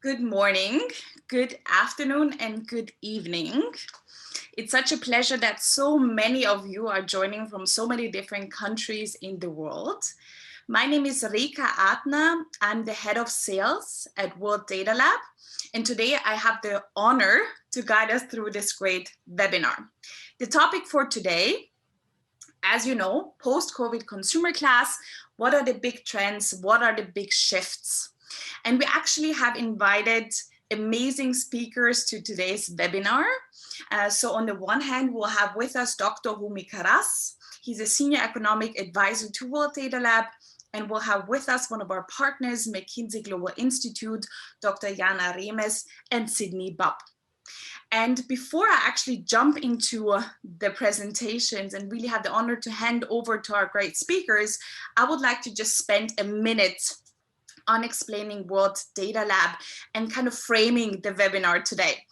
Good morning, good afternoon, and good evening. It's such a pleasure that so many of you are joining from so many different countries in the world. My name is Rika Adna. I'm the head of sales at World Data Lab. And today I have the honor to guide us through this great webinar. The topic for today, as you know, post-COVID consumer class, what are the big trends? What are the big shifts? And we actually have invited amazing speakers to today's webinar. So on the one hand, we'll have with us Dr. Homi Kharas. He's a senior economic advisor to World Data Lab. And we'll have with us one of our partners, McKinsey Global Institute, Dr. Jaana Remes and Sydney Bubb. And before I actually jump into the presentations and really have the honor to hand over to our great speakers, I would like to just spend a minute on explaining World Data Lab and kind of framing the webinar today.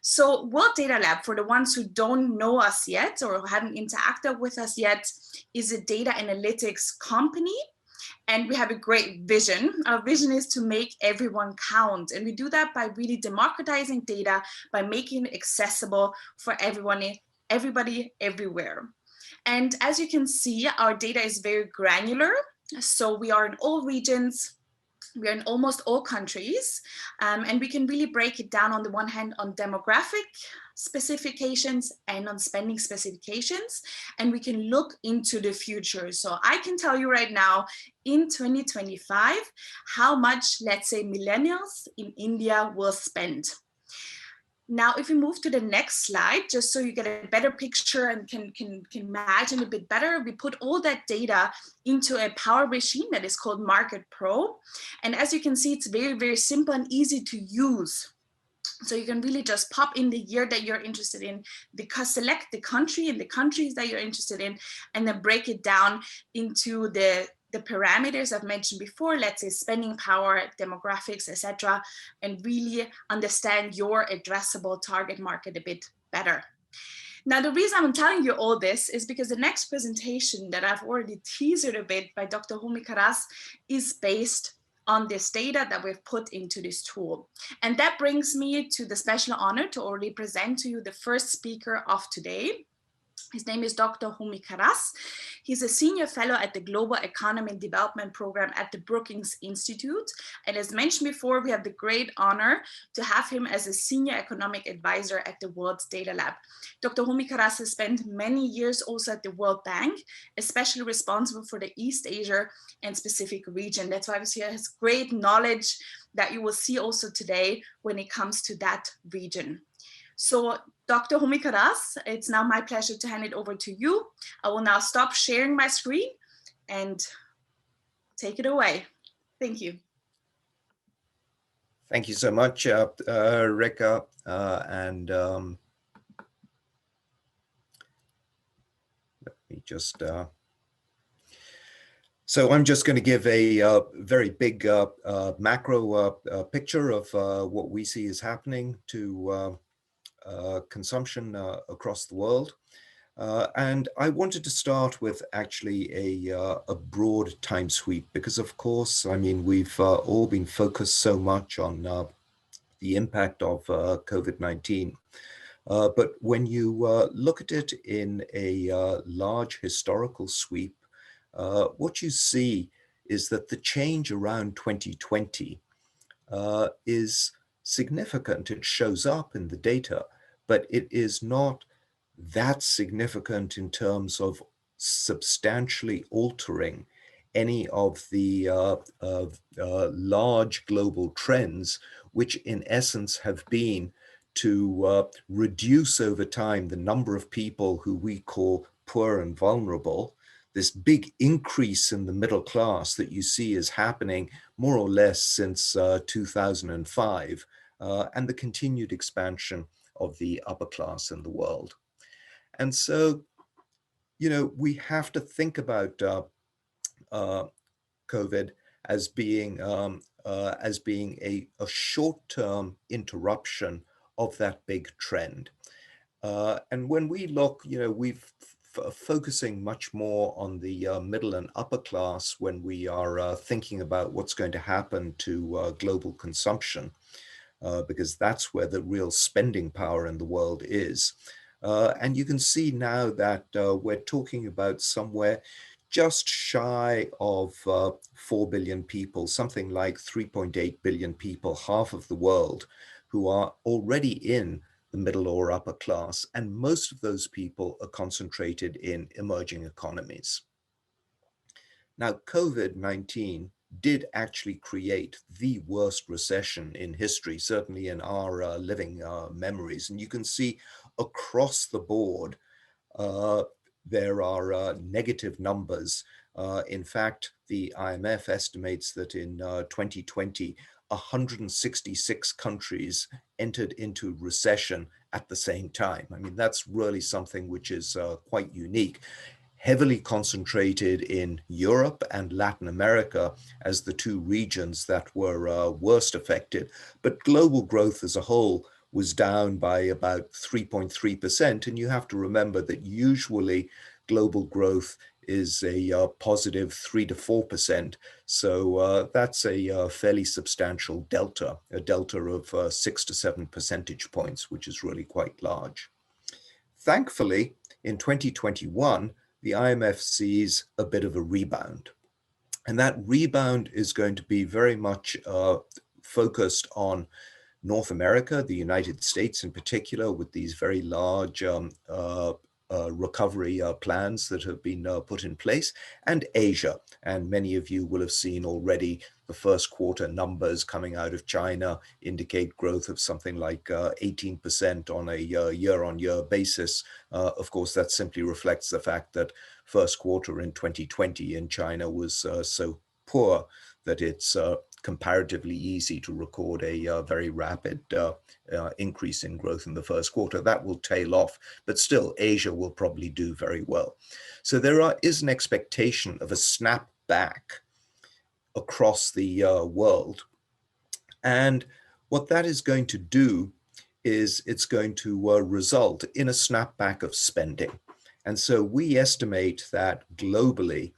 So World Data Lab, for the ones who don't know us yet or haven't interacted with us yet, is a data analytics company. And we have a great vision. Our vision is to make everyone count. And we do that by really democratizing data, by making it accessible for everybody, everywhere. And as you can see, our data is very granular. So we are in all regions. We are in almost all countries, and we can really break it down on the one hand on demographic specifications and on spending specifications, and we can look into the future. So I can tell you right now, in 2025, how much, let's say, millennials in India will spend. Now, if we move to the next slide, just so you get a better picture and can imagine a bit better, we put all that data into a power machine that is called Market Pro. And as you can see, it's very, very simple and easy to use. So you can really just pop in the year that you're interested in, because select the country and the countries that you're interested in, and then break it down into the parameters I've mentioned before, let's say spending power, demographics, etc., and really understand your addressable target market a bit better. Now, the reason I'm telling you all this is because the next presentation that I've already teased a bit by Dr. Homi Kharas is based on this data that we've put into this tool. And that brings me to the special honor to already present to you the first speaker of today. His name is Dr. Homi Kharas. He's a senior fellow at the Global Economy and Development Program at the Brookings Institute. And as mentioned before, we have the great honor to have him as a senior economic advisor at the World Data Lab. Dr. Homi Kharas has spent many years also at the World Bank, especially responsible for the East Asia and Pacific region. That's why he has great knowledge that you will see also today when it comes to that region. So Dr. Homi Kharas, it's now my pleasure to hand it over to you. I will now stop sharing my screen and take it away. Thank you. Thank you so much, Rika. Let me just, so I'm just going to give a very big macro picture of what we see is happening to consumption across the world. And I wanted to start with actually a broad time sweep, because of course, I mean, we've all been focused so much on the impact of COVID-19. But when you look at it in a large historical sweep, what you see is that the change around 2020 is significant. It shows up in the data, but it is not that significant in terms of substantially altering any of the large global trends, which in essence have been to reduce over time the number of people who we call poor and vulnerable. This big increase in the middle class that you see is happening more or less since 2005, and the continued expansion of the upper class in the world. And so, you know, we have to think about COVID as being a short-term interruption of that big trend. And when we look, you know, we've focusing much more on the middle and upper class when we are thinking about what's going to happen to global consumption. because that's where the real spending power in the world is. And you can see now that we're talking about somewhere just shy of 4 billion people, something like 3.8 billion people, half of the world, who are already in the middle or upper class. And most of those people are concentrated in emerging economies. Now, COVID-19 did actually create the worst recession in history, certainly in our living memories. And you can see across the board, uh, there are negative numbers. In fact, the IMF estimates that in 2020, 166 countries entered into recession at the same time. I mean, that's really something which is quite unique, heavily concentrated in Europe and Latin America as the two regions that were worst affected. But global growth as a whole was down by about 3.3%. And you have to remember that usually global growth is a positive 3 to 4%. So that's a fairly substantial delta, a delta of 6 to 7 percentage points, which is really quite large. Thankfully, in 2021, the IMF sees a bit of a rebound. And that rebound is going to be very much focused on North America, the United States in particular, with these very large recovery plans that have been put in place, and Asia. And many of you will have seen already the first quarter numbers coming out of China indicate growth of something like 18% on a year-on-year basis. Of course, that simply reflects the fact that first quarter in 2020 in China was so poor that it's comparatively easy to record a very rapid increase in growth in the first quarter. That will tail off, but still Asia will probably do very well. So there is an expectation of a snap back across the world. And what that is going to do is it's going to result in a snapback of spending. And so we estimate that globally,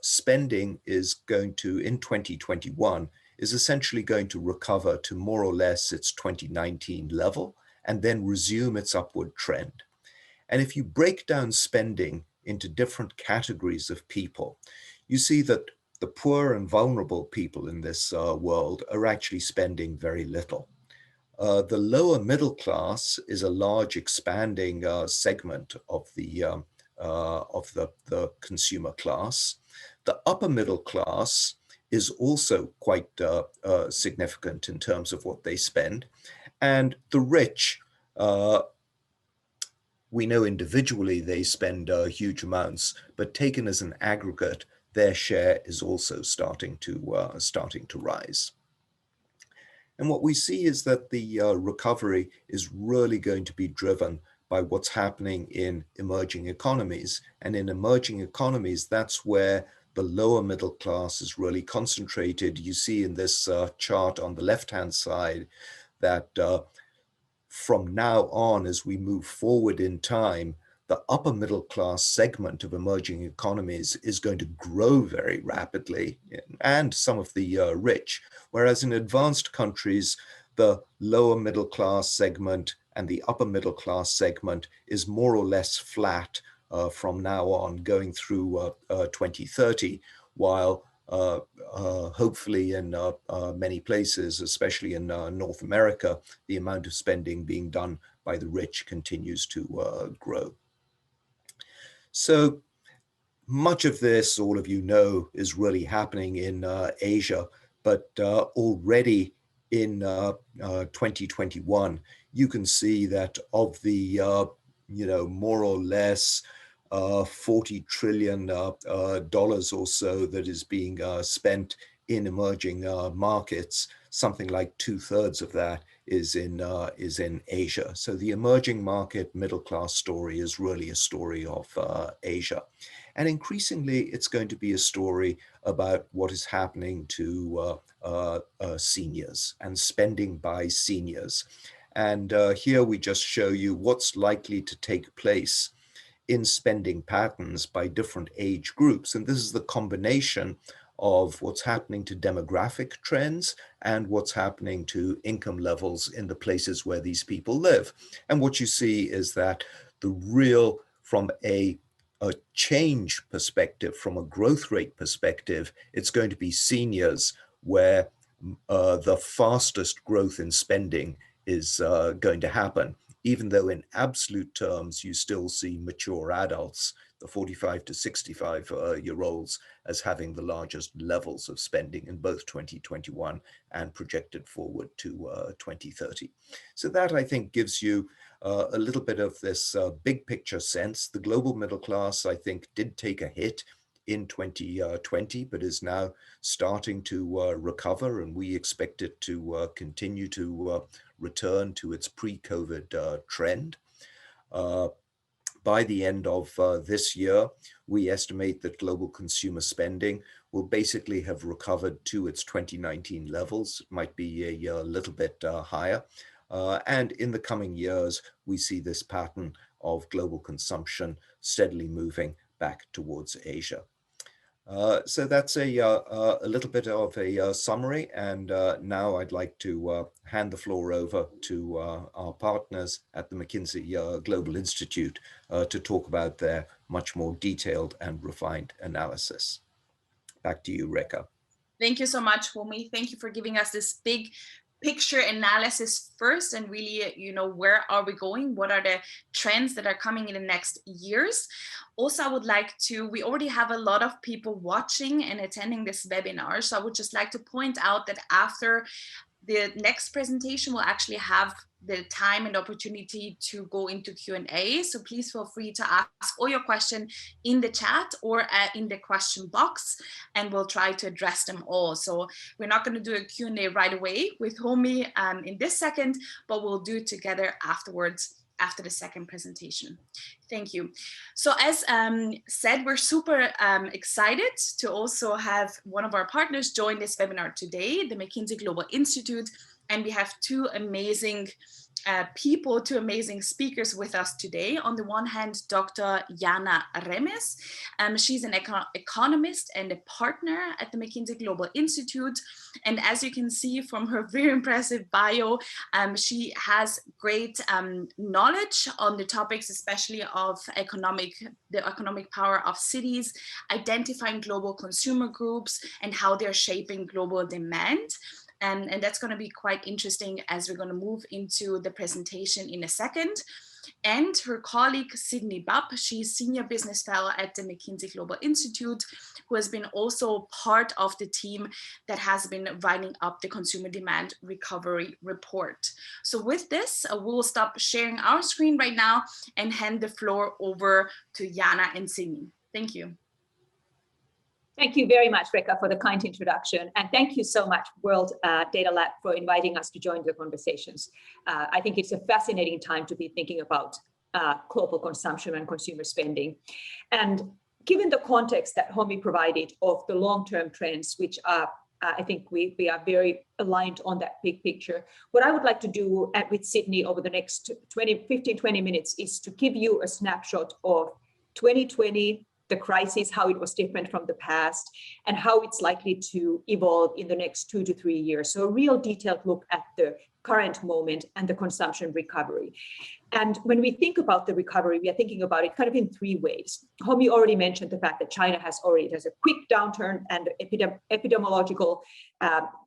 spending is going to, in 2021, is essentially going to recover to more or less its 2019 level and then resume its upward trend. And if you break down spending into different categories of people, you see that the poor and vulnerable people in this world are actually spending very little. The lower middle class is a large expanding segment of the consumer class. The upper middle class is also quite significant in terms of what they spend. And the rich, we know individually they spend huge amounts, but taken as an aggregate, their share is also starting to rise. And what we see is that the recovery is really going to be driven by what's happening in emerging economies. And in emerging economies, that's where the lower middle class is really concentrated. You see in this chart on the left-hand side that from now on, as we move forward in time, the upper middle class segment of emerging economies is going to grow very rapidly, and some of the rich, whereas in advanced countries, the lower middle class segment and the upper middle class segment is more or less flat from now on, going through 2030, while hopefully in many places, especially in North America, the amount of spending being done by the rich continues to grow. So much of this, all of you know, is really happening in Asia, but already in 2021, you can see that of the, more or less $40 trillion or so that is being spent in emerging markets, something like 2/3 of that is in Asia. So the emerging market middle class story is really a story of Asia. And increasingly, it's going to be a story about what is happening to seniors and spending by seniors. And here we just show you what's likely to take place in spending patterns by different age groups. And this is the combination of what's happening to demographic trends and what's happening to income levels in the places where these people live. And what you see is that the real, from a change perspective, from a growth rate perspective, it's going to be seniors where the fastest growth in spending is going to happen, even though in absolute terms you still see mature adults, the 45 to 65 year olds, as having the largest levels of spending in both 2021 and projected forward to 2030. So that, I think, gives you a little bit of this big picture sense. The global middle class, I think, did take a hit in 2020, but is now starting to recover, and we expect it to continue to return to its pre-COVID trend. By the end of this year, we estimate that global consumer spending will basically have recovered to its 2019 levels. It might be a little bit higher. And in the coming years, we see this pattern of global consumption steadily moving back towards Asia. So that's a little bit of a summary, and now I'd like to hand the floor over to our partners at the McKinsey Global Institute to talk about their much more detailed and refined analysis. Back to you, Rekha. Thank you so much, Homi. Thank you for giving us this big picture analysis first, and really, where are we going? What are the trends that are coming in the next years? Also, I would like to, we already have a lot of people watching and attending this webinar. So I would just like to point out that after the next presentation, we'll actually have the time and opportunity to go into Q&A. So please feel free to ask all your questions in the chat or in the question box, and we'll try to address them all. So we're not going to do a Q&A right away with Homi in this second, but we'll do it together afterwards, after the second presentation. Thank you. So as said, we're super excited to also have one of our partners join this webinar today, the McKinsey Global Institute, and we have two amazing people, two amazing speakers with us today. On the one hand, Dr. Jaana Remes. She's an economist and a partner at the McKinsey Global Institute. And as you can see from her very impressive bio, she has great knowledge on the topics, especially of the economic power of cities, identifying global consumer groups, and how they're shaping global demand. And that's going to be quite interesting as we're going to move into the presentation in a second. And her colleague, Sydney Bubb, she's Senior Business Fellow at the McKinsey Global Institute, who has been also part of the team that has been writing up the Consumer Demand Recovery Report. So with this, we'll stop sharing our screen right now and hand the floor over to Jaana and Sydney. Thank you. Thank you very much, Rekha, for the kind introduction. And thank you so much, World Data Lab, for inviting us to join the conversations. I think it's a fascinating time to be thinking about global consumption and consumer spending. And given the context that Homi provided of the long-term trends, which are, I think we are very aligned on that big picture, what I would like to do with Sydney over the next 15-20 minutes is to give you a snapshot of 2020, the crisis, how it was different from the past, and how it's likely to evolve in the next 2 to 3 years. So a real detailed look at the current moment and the consumption recovery. And when we think about the recovery, we are thinking about it kind of in 3 ways. Homi already mentioned the fact that China has a quick downturn, and the epidemiological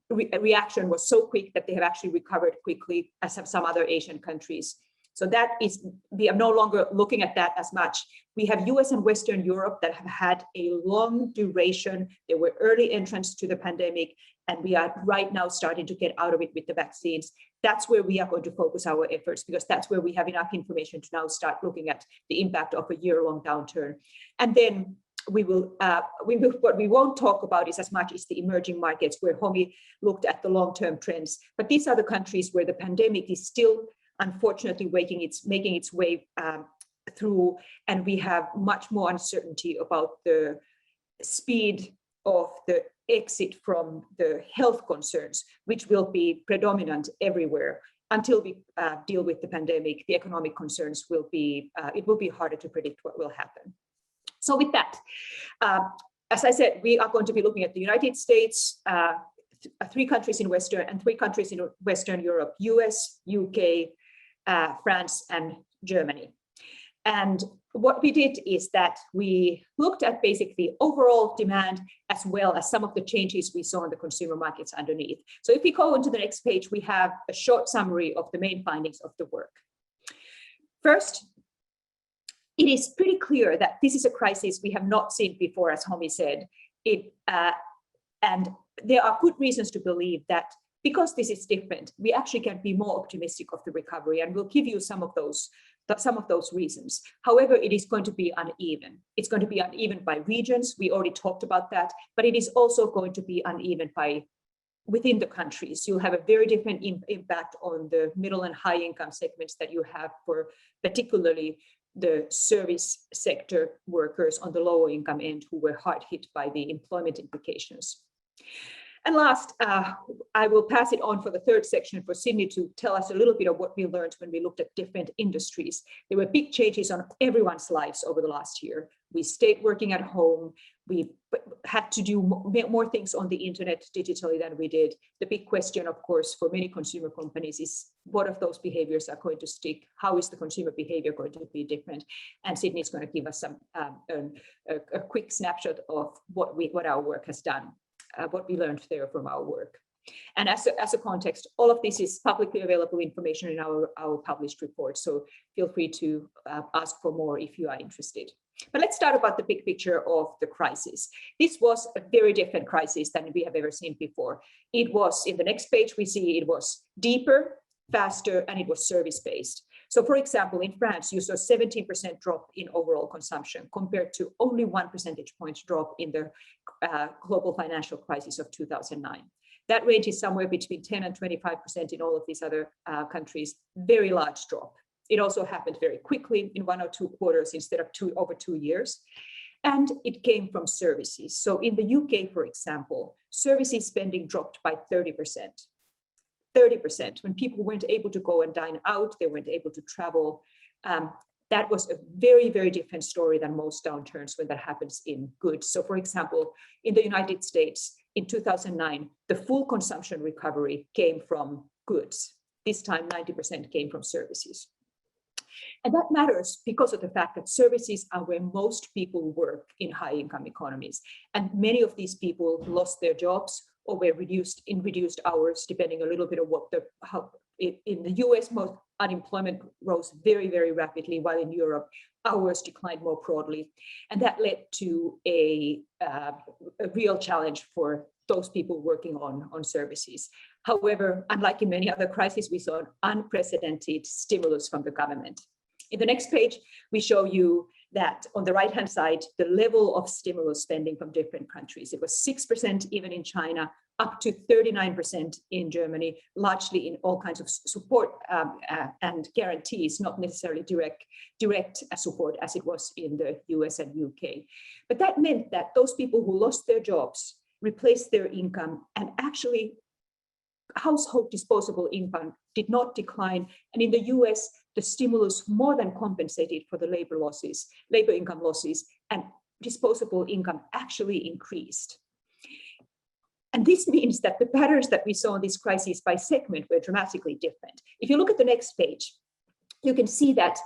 reaction was so quick that they have actually recovered quickly, as have some other Asian countries. So that is, we are no longer looking at that as much. We have US and Western Europe that have had a long duration. They were early entrants to the pandemic, and we are right now starting to get out of it with the vaccines. That's where we are going to focus our efforts, because that's where we have enough information to now start looking at the impact of a year-long downturn. And then what we won't talk about is as much as the emerging markets, where Homi looked at the long-term trends. But these are the countries where the pandemic is still, unfortunately, making its way through, and we have much more uncertainty about the speed of the exit from the health concerns, which will be predominant everywhere. Until we deal with the pandemic, the economic concerns will be, it will be harder to predict what will happen. So with that, as I said, we are going to be looking at the United States, 3 countries in Western and 3 countries in Western Europe, US, UK, France, and Germany. And what we did is that we looked at basically overall demand as well as some of the changes we saw in the consumer markets underneath. So if we go into the next page, we have a short summary of the main findings of the work. First, it is pretty clear that this is a crisis we have not seen before, as Homi said. And there are good reasons to believe that because this is different, we actually can be more optimistic of the recovery, and we'll give you some of those reasons. However, it is going to be uneven. It's going to be uneven by regions. We already talked about that, but it is also going to be uneven by within the countries. You'll have a very different impact on the middle and high income segments that you have for particularly the service sector workers on the lower income end who were hard hit by the employment implications. And last, I will pass it on for the third section for Sydney to tell us a little bit of what we learned when we looked at different industries. There were big changes on everyone's lives over the last year. We stayed working at home. We had to do more things on the internet digitally than we did. The big question, of course, for many consumer companies is what of those behaviors are going to stick? How is the consumer behavior going to be different? And Sydney is going to give us some a quick snapshot of what our work has done. What we learned there from our work. And as a context, all of this is publicly available information in our published report, so feel free to ask for more if you are interested. But let's start about the big picture of the crisis. This was a very different crisis than we have ever seen before. It was, in the next page we see, it was deeper, faster, and it was service-based. So for example, in France, you saw 17% drop in overall consumption compared to only 1 percentage point drop in the global financial crisis of 2009. That range is somewhere between 10 and 25% in all of these other countries, very large drop. It also happened very quickly in 1 or 2 quarters instead of over 2 years. And it came from services. So in the UK, for example, services spending dropped by 30%. 30%. When people weren't able to go and dine out, they weren't able to travel. That was a very, very different story than most downturns when that happens in goods. So for example, in the United States, in 2009, the full consumption recovery came from goods. This time, 90% came from services. And that matters because of the fact that services are where most people work in high-income economies. And many of these people lost their jobs or were reduced hours, depending a little bit on in the US, most unemployment rose very, very rapidly, while in Europe, hours declined more broadly. And that led to a real challenge for those people working on services. However, unlike in many other crises, we saw an unprecedented stimulus from the government. In the next page, we show you that on the right-hand side, the level of stimulus spending from different countries. It was 6% even in China, up to 39% in Germany, largely in all kinds of support and guarantees, not necessarily direct support as it was in the US and UK. But that meant that those people who lost their jobs replaced their income, and actually household disposable income did not decline. And in the US, the stimulus more than compensated for the labor income losses, and disposable income actually increased. And this means that the patterns that we saw in this crisis by segment were dramatically different. If you look at the next page, you can see that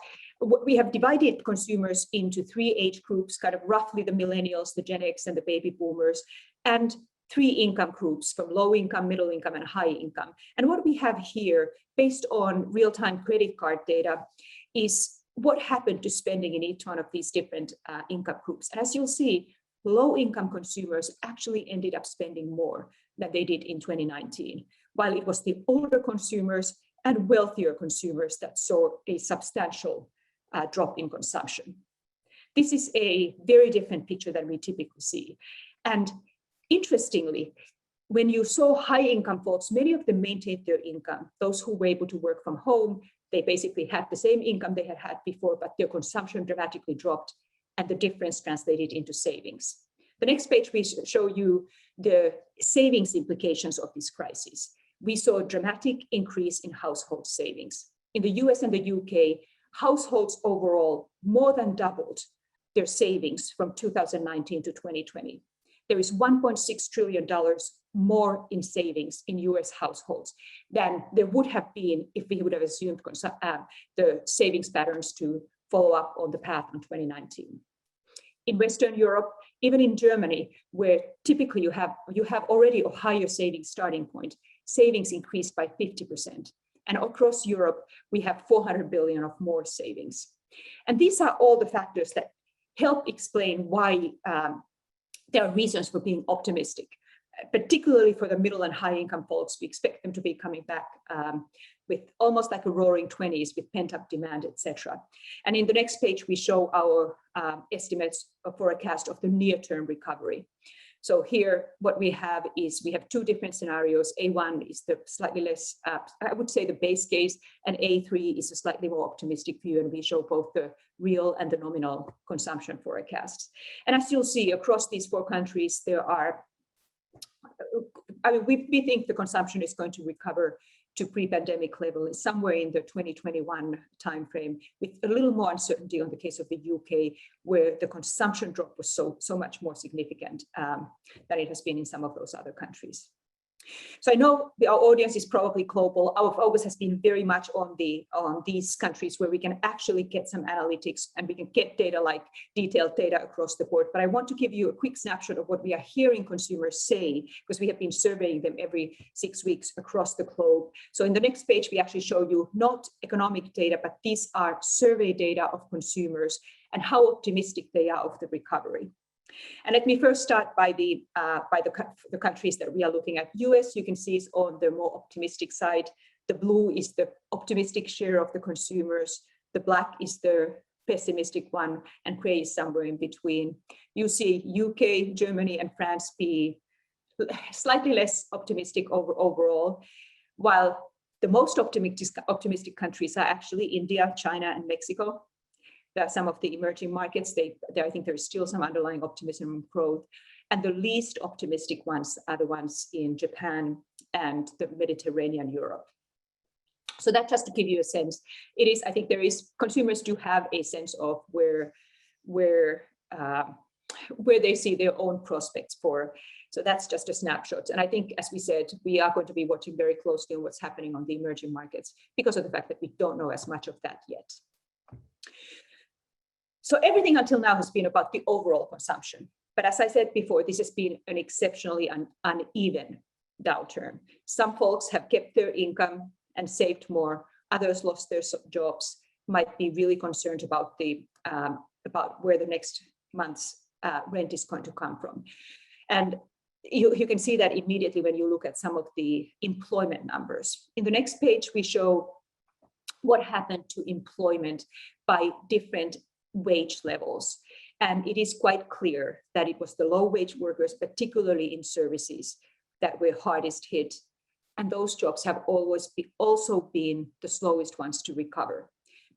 we have divided consumers into 3 age groups, kind of roughly the millennials, the Gen X, and the baby boomers, and 3 income groups from low income, middle income, and high income. And what we have here, based on real-time credit card data, is what happened to spending in each one of these different income groups. And as you'll see, low-income consumers actually ended up spending more than they did in 2019, while it was the older consumers and wealthier consumers that saw a substantial drop in consumption. This is a very different picture than we typically see. And interestingly, when you saw high-income folks, many of them maintained their income. Those who were able to work from home, they basically had the same income they had had before, but their consumption dramatically dropped, and the difference translated into savings. The next page, we show you the savings implications of this crisis. We saw a dramatic increase in household savings. In the US and the UK, households overall more than doubled their savings from 2019 to 2020. there is $1.6 trillion more in savings in US households than there would have been if we would have assumed the savings patterns to follow up on the path in 2019. In Western Europe, even in Germany, where typically you have already a higher savings starting point, savings increased by 50%. And across Europe, we have 400 billion of more savings. And these are all the factors that help explain why there are reasons for being optimistic, particularly for the middle and high income folks. We expect them to be coming back with almost like a roaring 20s with pent-up demand, etc. And in the next page, we show our estimates or forecast of the near-term recovery. So here, what we have is we have two different scenarios. A1 is the slightly less, I would say the base case, and A3 is a slightly more optimistic view, and we show both the real and the nominal consumption forecasts. And as you'll see, across these four countries, there are, we think the consumption is going to recover to pre-pandemic level is somewhere in the 2021 timeframe, with a little more uncertainty on the case of the UK, where the consumption drop was so much more significant than it has been in some of those other countries. So I know our audience is probably global. Our focus has been very much on these countries where we can actually get some analytics and we can get data like detailed data across the board. But I want to give you a quick snapshot of what we are hearing consumers say, because we have been surveying them every 6 weeks across the globe. So in the next page, we actually show you not economic data, but these are survey data of consumers and how optimistic they are of the recovery. And let me first start by the countries that we are looking at. US, you can see, is on the more optimistic side. The blue is the optimistic share of the consumers. The black is the pessimistic one, and gray is somewhere in between. You see UK, Germany, and France be slightly less optimistic overall, while the most optimistic countries are actually India, China, and Mexico. There are some of the emerging markets. I think there is still some underlying optimism and growth. And the least optimistic ones are the ones in Japan and the Mediterranean Europe. So that just to give you a sense, it is, I think there is, consumers do have a sense of where they see their own prospects for. So that's just a snapshot. And I think, as we said, we are going to be watching very closely on what's happening on the emerging markets because of the fact that we don't know as much of that yet. So everything until now has been about the overall consumption. But as I said before, this has been an exceptionally uneven downturn. Some folks have kept their income and saved more. Others lost their jobs, might be really concerned about about where the next month's rent is going to come from. And you can see that immediately when you look at some of the employment numbers. In the next page, we show what happened to employment by different wage levels. And it is quite clear that it was the low wage workers, particularly in services, that were hardest hit. And those jobs have always also been the slowest ones to recover.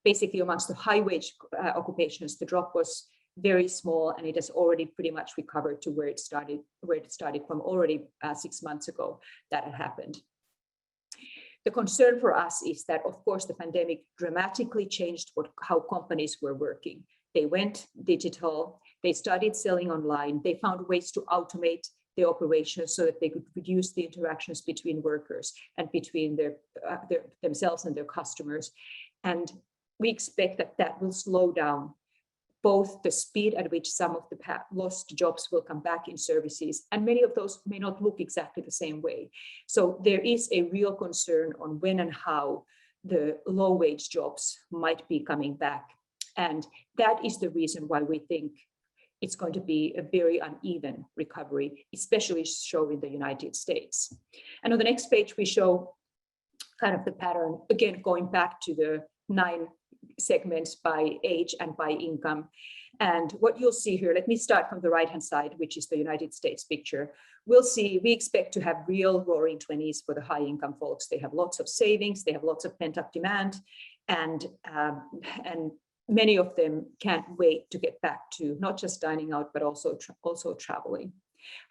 Basically, amongst the high wage occupations, the drop was very small, and it has already pretty much recovered to where it started from already 6 months ago that had happened. The concern for us is that, of course, the pandemic dramatically changed how companies were working. They went digital, they started selling online, they found ways to automate the operations so that they could reduce the interactions between workers and between themselves and their customers. And we expect that will slow down both the speed at which some of the lost jobs will come back in services, and many of those may not look exactly the same way. So there is a real concern on when and how the low wage jobs might be coming back. And that is the reason why we think it's going to be a very uneven recovery, especially shown in the United States. And on the next page, we show kind of the pattern, again, going back to the 9 segments by age and by income. And what you'll see here, let me start from the right-hand side, which is the United States picture. We expect to have real roaring 20s for the high income folks. They have lots of savings, they have lots of pent-up demand, and many of them can't wait to get back to not just dining out, but also traveling.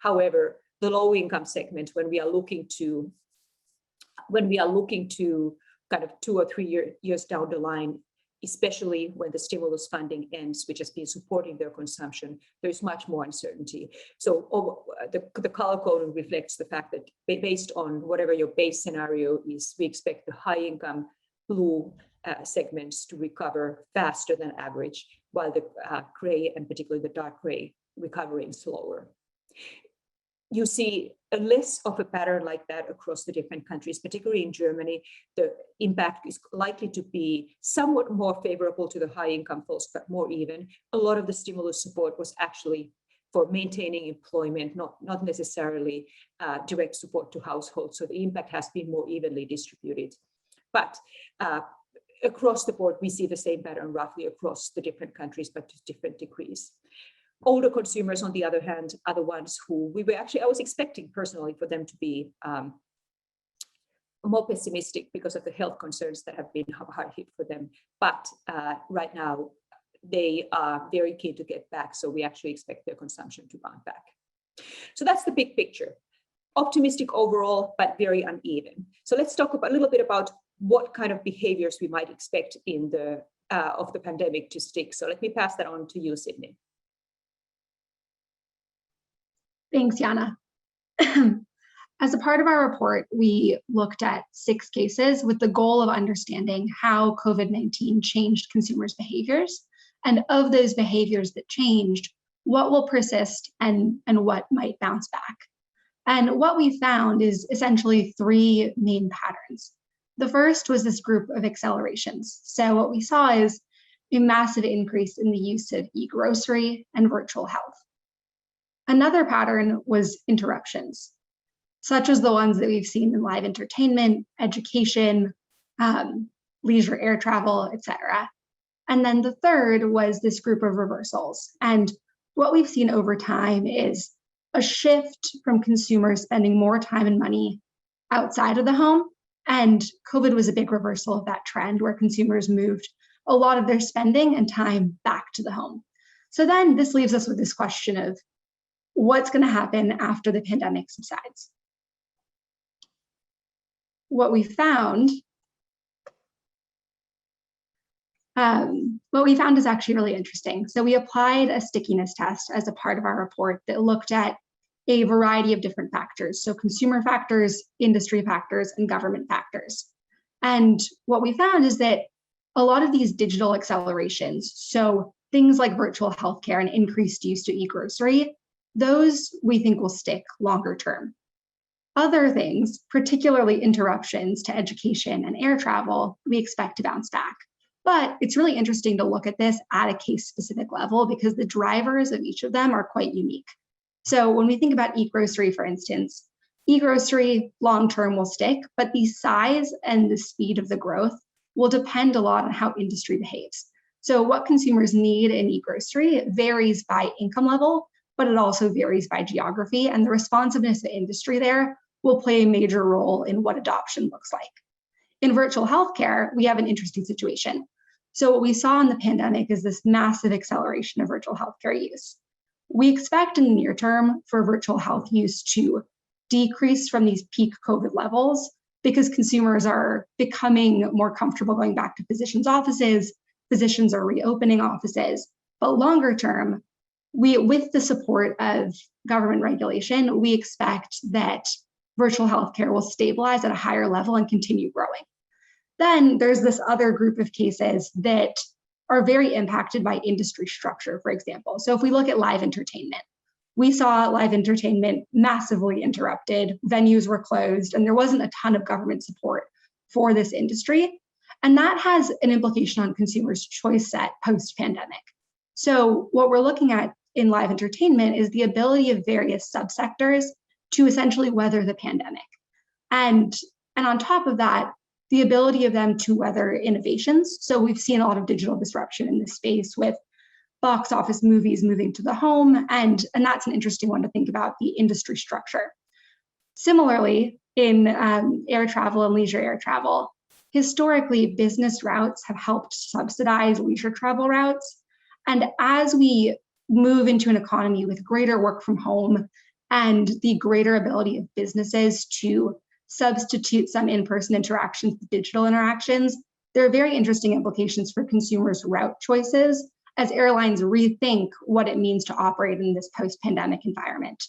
However, the low income segment, when we are looking to kind of 2 or 3 years down the line, especially when the stimulus funding ends, which has been supporting their consumption, there's much more uncertainty. So the color code reflects the fact that based on whatever your base scenario is, we expect the high income blue segments to recover faster than average, while the gray and particularly the dark gray recovering slower. You see less of a pattern like that across the different countries, particularly in Germany. The impact is likely to be somewhat more favorable to the high income folks, but more even. A lot of the stimulus support was actually for maintaining employment, not necessarily direct support to households. So the impact has been more evenly distributed. But across the board, we see the same pattern roughly across the different countries, but to different degrees. Older consumers, on the other hand, are the ones who I was expecting personally for them to be more pessimistic because of the health concerns that have been hard hit for them. But right now, they are very keen to get back. So we actually expect their consumption to bounce back. So that's the big picture. Optimistic overall, but very uneven. So let's talk a little bit about what kind of behaviors we might expect in of the pandemic to stick. So let me pass that on to you, Sydney. Thanks, Jaana. As a part of our report, we looked at 6 cases with the goal of understanding how COVID-19 changed consumers' behaviors. And of those behaviors that changed, what will persist and what might bounce back. And what we found is essentially 3 main patterns. The first was this group of accelerations. So what we saw is a massive increase in the use of e-grocery and virtual health. Another pattern was interruptions, such as the ones that we've seen in live entertainment, education, leisure air travel, etc. And then the third was this group of reversals. And what we've seen over time is a shift from consumers spending more time and money outside of the home. And COVID was a big reversal of that trend where consumers moved a lot of their spending and time back to the home. So then this leaves us with this question of what's going to happen after the pandemic subsides. What we found is actually really interesting. So we applied a stickiness test as a part of our report that looked at a variety of different factors. So consumer factors, industry factors, and government factors. And what we found is that a lot of these digital accelerations, so things like virtual healthcare and increased use to e-grocery, those we think will stick longer term. Other things, particularly interruptions to education and air travel, we expect to bounce back. But it's really interesting to look at this at a case-specific level because the drivers of each of them are quite unique. So when we think about e-grocery, for instance, e-grocery long-term will stick, but the size and the speed of the growth will depend a lot on how industry behaves. So what consumers need in e-grocery varies by income level, but it also varies by geography, and the responsiveness of industry there will play a major role in what adoption looks like. In virtual healthcare, we have an interesting situation. So what we saw in the pandemic is this massive acceleration of virtual healthcare use. We expect in the near term for virtual health use to decrease from these peak COVID levels because consumers are becoming more comfortable going back to physicians' offices, physicians are reopening offices, but longer term, with the support of government regulation, we expect that virtual healthcare will stabilize at a higher level and continue growing. Then there's this other group of cases that are very impacted by industry structure, for example. So if we look at live entertainment, we saw live entertainment massively interrupted, venues were closed, and there wasn't a ton of government support for this industry. And that has an implication on consumers' choice set post-pandemic. So what we're looking at in live entertainment is the ability of various subsectors to essentially weather the pandemic. And on top of that, the ability of them to weather innovations. So we've seen a lot of digital disruption in this space with box office movies moving to the home, and that's an interesting one to think about, the industry structure. Similarly, in air travel and leisure air travel, historically, business routes have helped subsidize leisure travel routes. And as we move into an economy with greater work from home and the greater ability of businesses to substitute some in-person interactions with digital interactions, there are very interesting implications for consumers' route choices as airlines rethink what it means to operate in this post-pandemic environment.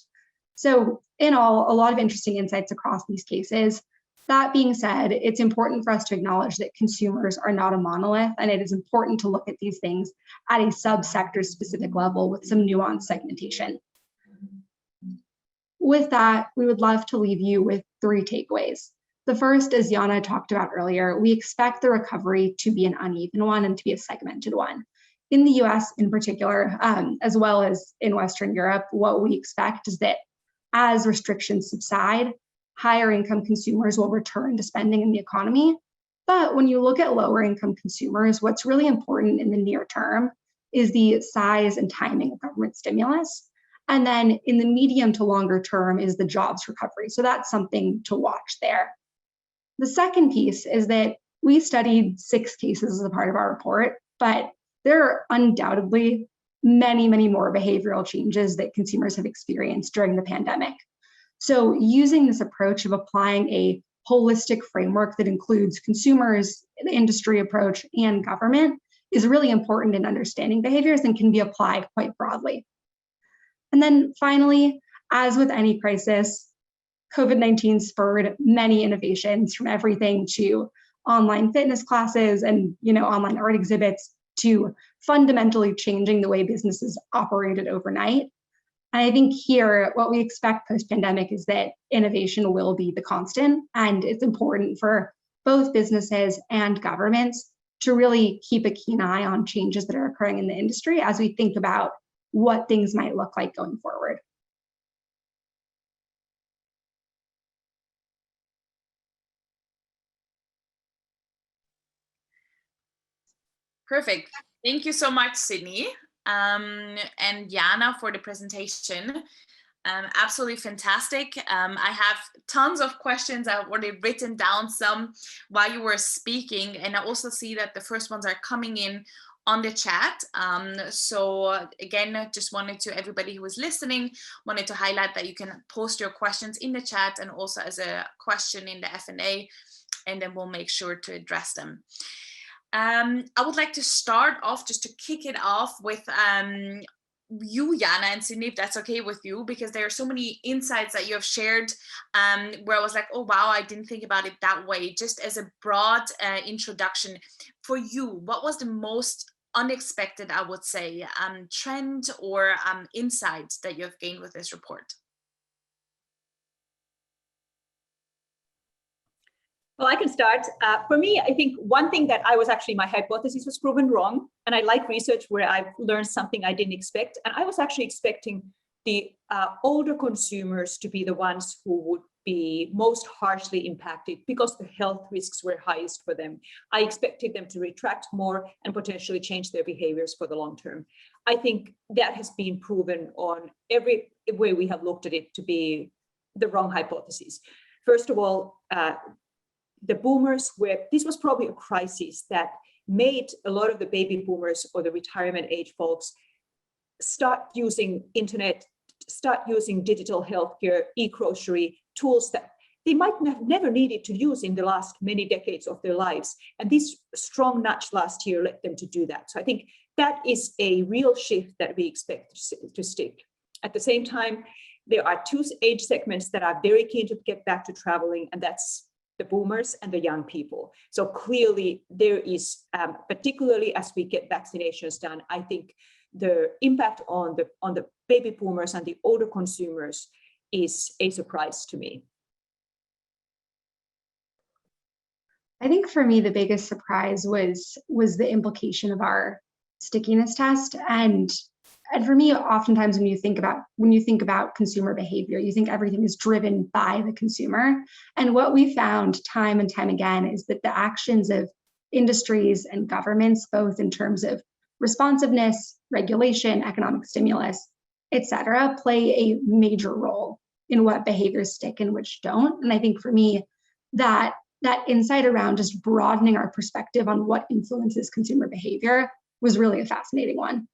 So in all, a lot of interesting insights across these cases. That being said, it's important for us to acknowledge that consumers are not a monolith, and it is important to look at these things at a subsector specific level with some nuanced segmentation. With that, we would love to leave you with 3 takeaways. The first, as Jaana talked about earlier, we expect the recovery to be an uneven one and to be a segmented one. In the US in particular, as well as in Western Europe, what we expect is that as restrictions subside, higher income consumers will return to spending in the economy. But when you look at lower income consumers, what's really important in the near term is the size and timing of government stimulus. And then in the medium to longer term is the jobs recovery. So that's something to watch there. The second piece is that we studied 6 cases as a part of our report, but there are undoubtedly many, many more behavioral changes that consumers have experienced during the pandemic. So using this approach of applying a holistic framework that includes consumers, the industry approach, and government is really important in understanding behaviors and can be applied quite broadly. And then finally, as with any crisis, COVID-19 spurred many innovations, from everything to online fitness classes and online art exhibits to fundamentally changing the way businesses operated overnight. And I think here, what we expect post-pandemic is that innovation will be the constant, and it's important for both businesses and governments to really keep a keen eye on changes that are occurring in the industry as we think about what things might look like going forward. Perfect. Thank you so much, Sydney, and Jaana for the presentation. Absolutely fantastic. I have tons of questions. I've already written down some while you were speaking, and I also see that the first ones are coming in on the chat. So again, just wanted to, everybody who was listening, wanted to highlight that you can post your questions in the chat and also as a question in the F&A, and then we'll make sure to address them. I would like to start off, just to kick it off, with you, Jaana, and Sydney, if that's okay with you, because there are so many insights that you have shared where I was like, oh, wow, I didn't think about it that way. Just as a broad introduction, for you, what was the most unexpected, I would say, trend or insight that you have gained with this report? Well, I can start. For me, I think one thing that my hypothesis was proven wrong. And I like research where I've learned something I didn't expect. And I was actually expecting the older consumers to be the ones who would be most harshly impacted because the health risks were highest for them. I expected them to retract more and potentially change their behaviors for the long term. I think that has been proven on every way we have looked at it to be the wrong hypothesis. First of all, the boomers this was probably a crisis that made a lot of the baby boomers or the retirement age folks start using internet, start using digital healthcare, e-grocery tools that they might have never needed to use in the last many decades of their lives. And this strong nudge last year led them to do that. So I think that is a real shift that we expect to stick. At the same time, there are 2 age segments that are very keen to get back to traveling, and that's the boomers and the young people. So clearly there is, particularly as we get vaccinations done, I think the impact on the baby boomers and the older consumers is a surprise to me. I think for me, the biggest surprise was the implication of our stickiness test. And for me, oftentimes when you think about consumer behavior, you think everything is driven by the consumer. And what we found time and time again is that the actions of industries and governments, both in terms of responsiveness, regulation, economic stimulus, et cetera, play a major role in what behaviors stick and which don't. And I think for me, that insight around just broadening our perspective on what influences consumer behavior was really a fascinating one.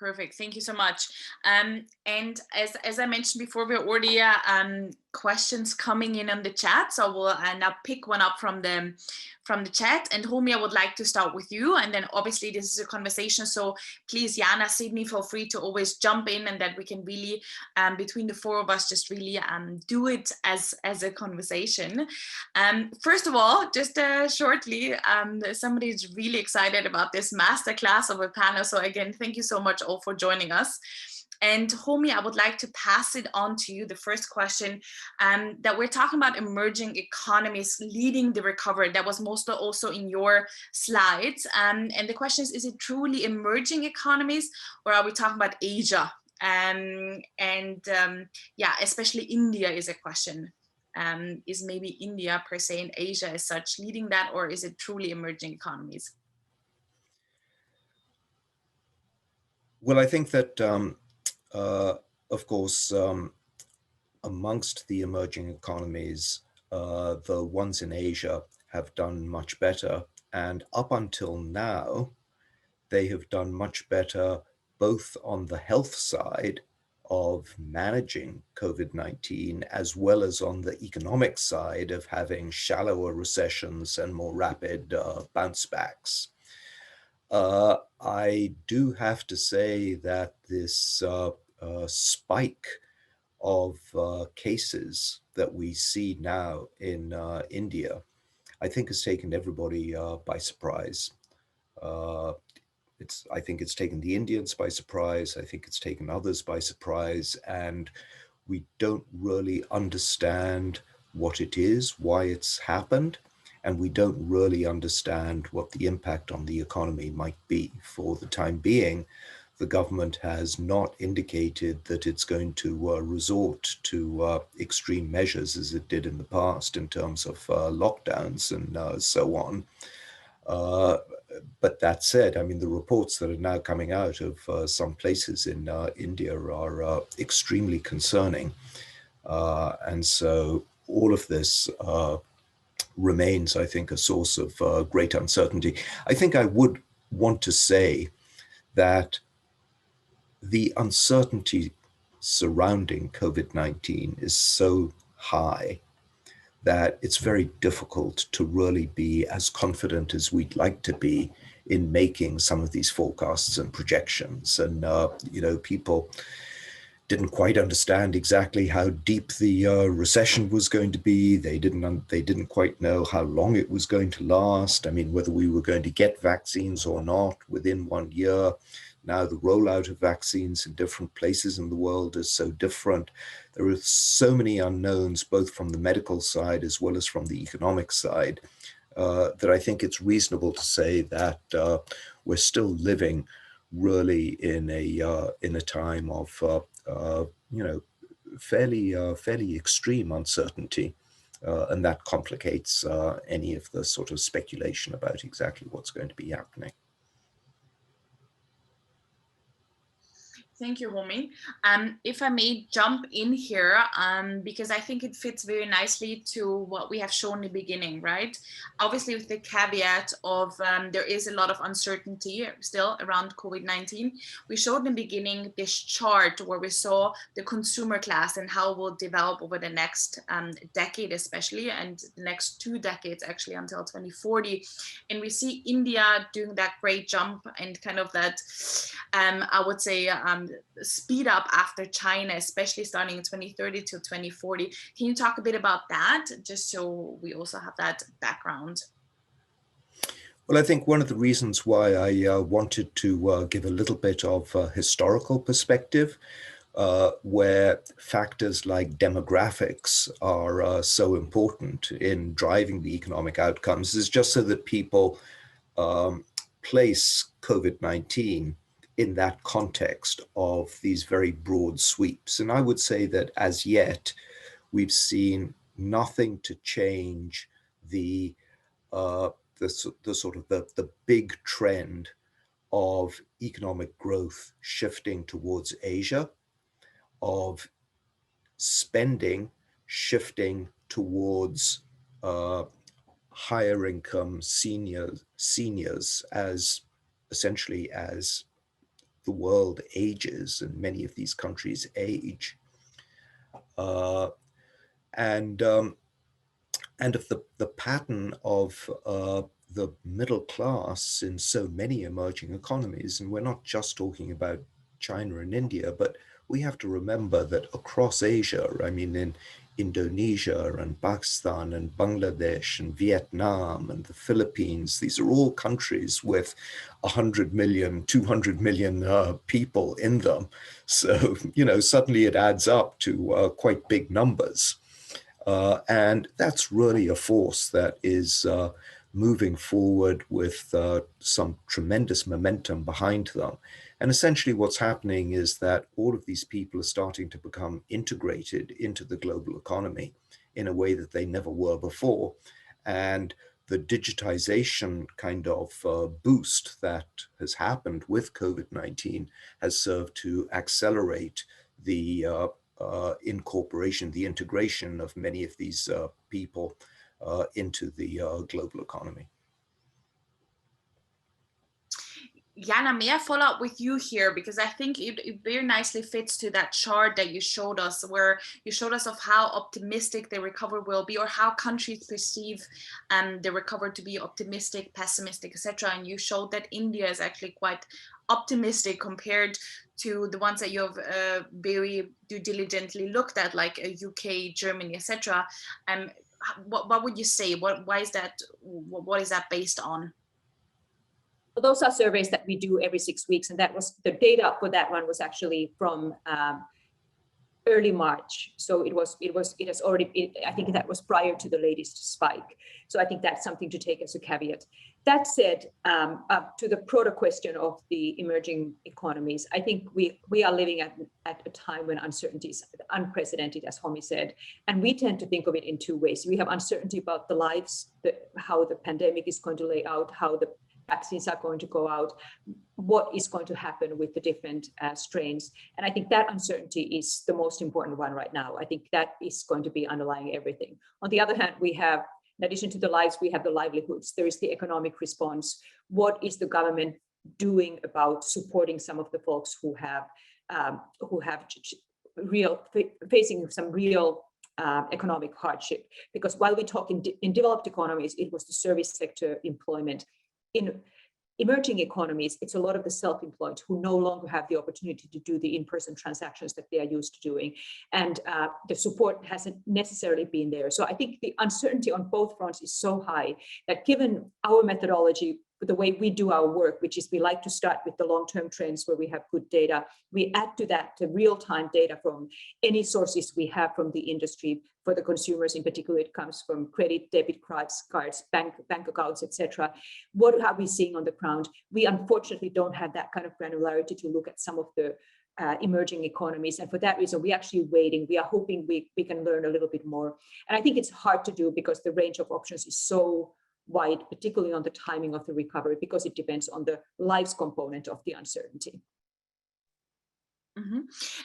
Perfect. Thank you so much. And as I mentioned before, we're already questions coming in on the chat. So we'll now pick one up from the chat. And Homi, I would like to start with you. And then obviously this is a conversation. So please, Jaana, Sydney, feel free to always jump in, and that we can really, between the four of us, just really do it as a conversation. First of all, just shortly, somebody's really excited about this masterclass of a panel. So again, thank you so much all for joining us. And Homi, I would like to pass it on to you. The first question, that we're talking about emerging economies leading the recovery. That was most also in your slides. And the question is it truly emerging economies, or are we talking about Asia? Yeah, especially India is a question. Is maybe India per se and Asia as such leading that, or is it truly emerging economies? Well, I think that, of course, amongst the emerging economies, the ones in Asia have done much better. And up until now, they have done much better both on the health side of managing COVID-19, as well as on the economic side of having shallower recessions and more rapid bounce backs. I do have to say that this spike of cases that we see now in India, I think has taken everybody by surprise. I think it's taken the Indians by surprise. I think it's taken others by surprise. And we don't really understand what it is, why it's happened. And we don't really understand what the impact on the economy might be. For the time being, the government has not indicated that it's going to resort to extreme measures as it did in the past in terms of lockdowns and so on. But that said, I mean, the reports that are now coming out of some places in India are extremely concerning. And so all of this remains, I think, a source of great uncertainty. I think I would want to say that the uncertainty surrounding COVID-19 is so high that it's very difficult to really be as confident as we'd like to be in making some of these forecasts and projections. And, people didn't quite understand exactly how deep the recession was going to be. They didn't quite know how long it was going to last. I mean, whether we were going to get vaccines or not within 1 year. Now the rollout of vaccines in different places in the world is so different. There are so many unknowns, both from the medical side as well as from the economic side, that I think it's reasonable to say that we're still living really in a time of fairly extreme uncertainty, and that complicates any of the sort of speculation about exactly what's going to be happening. Thank you, Homi. If I may jump in here, because I think it fits very nicely to what we have shown in the beginning, right? Obviously, with the caveat of there is a lot of uncertainty still around COVID-19. We showed in the beginning this chart where we saw the consumer class and how it will develop over the next decade, especially, and the next 2 decades, actually, until 2040. And we see India doing that great jump and kind of that, I would say, speed up after China, especially starting in 2030 to 2040. Can you talk a bit about that, just so we also have that background? Well, I think one of the reasons why I wanted to give a little bit of historical perspective, where factors like demographics are so important in driving the economic outcomes, is just so that people place COVID-19 in that context of these very broad sweeps. And I would say that as yet, we've seen nothing to change the big trend of economic growth shifting towards Asia, of spending shifting towards higher income seniors as essentially as the world ages and many of these countries age. And of the pattern of the middle class in so many emerging economies, and we're not just talking about China and India, but we have to remember that across Asia, I mean, in Indonesia and Pakistan and Bangladesh and Vietnam and the Philippines, these are all countries with 100 million, 200 million people in them. So, you know, suddenly it adds up to quite big numbers. And that's really a force that is moving forward with some tremendous momentum behind them. And essentially what's happening is that all of these people are starting to become integrated into the global economy in a way that they never were before. And the digitization kind of boost that has happened with COVID-19 has served to accelerate the incorporation, the integration of many of these people into the global economy. Jaana, may I follow up with you here? Because I think it very nicely fits to that chart that you showed us, where you showed us of how optimistic the recovery will be, or how countries perceive the recovery to be optimistic, pessimistic, etc. And you showed that India is actually quite optimistic compared to the ones that you have very due diligently looked at, like UK, Germany, etc. What would you say? Why is that? What is that based on? Well, those are surveys that we do every 6 weeks, and that was the data for that one was actually from early March. So it has already, I think that was prior to the latest spike. So I think that's something to take as a caveat. That said, to the broader question of the emerging economies, I think we are living at a time when uncertainty is unprecedented, as Homi said, and we tend to think of it in two ways. We have uncertainty about the lives, how the pandemic is going to lay out, how the vaccines are going to go out, what is going to happen with the different strains. And I think that uncertainty is the most important one right now. I think that is going to be underlying everything. On the other hand, we have, in addition to the lives, we have the livelihoods. There is the economic response. What is the government doing about supporting some of the folks who have facing some real economic hardship? Because while we talk in developed economies, it was the service sector, employment. In emerging economies, it's a lot of the self-employed who no longer have the opportunity to do the in-person transactions that they are used to doing. And the support hasn't necessarily been there. So I think the uncertainty on both fronts is so high that given our methodology, the way we do our work, which is we like to start with the long-term trends where we have good data, we add to that the real-time data from any sources we have from the industry. For the consumers in particular, it comes from credit, debit cards, bank accounts, etc. What are we seeing on the ground? We unfortunately don't have that kind of granularity to look at some of the emerging economies. And for that reason, we're actually waiting. We are hoping we can learn a little bit more. And I think it's hard to do because the range of options is so wide, particularly on the timing of the recovery, because it depends on the lives component of the uncertainty. Mm-hmm.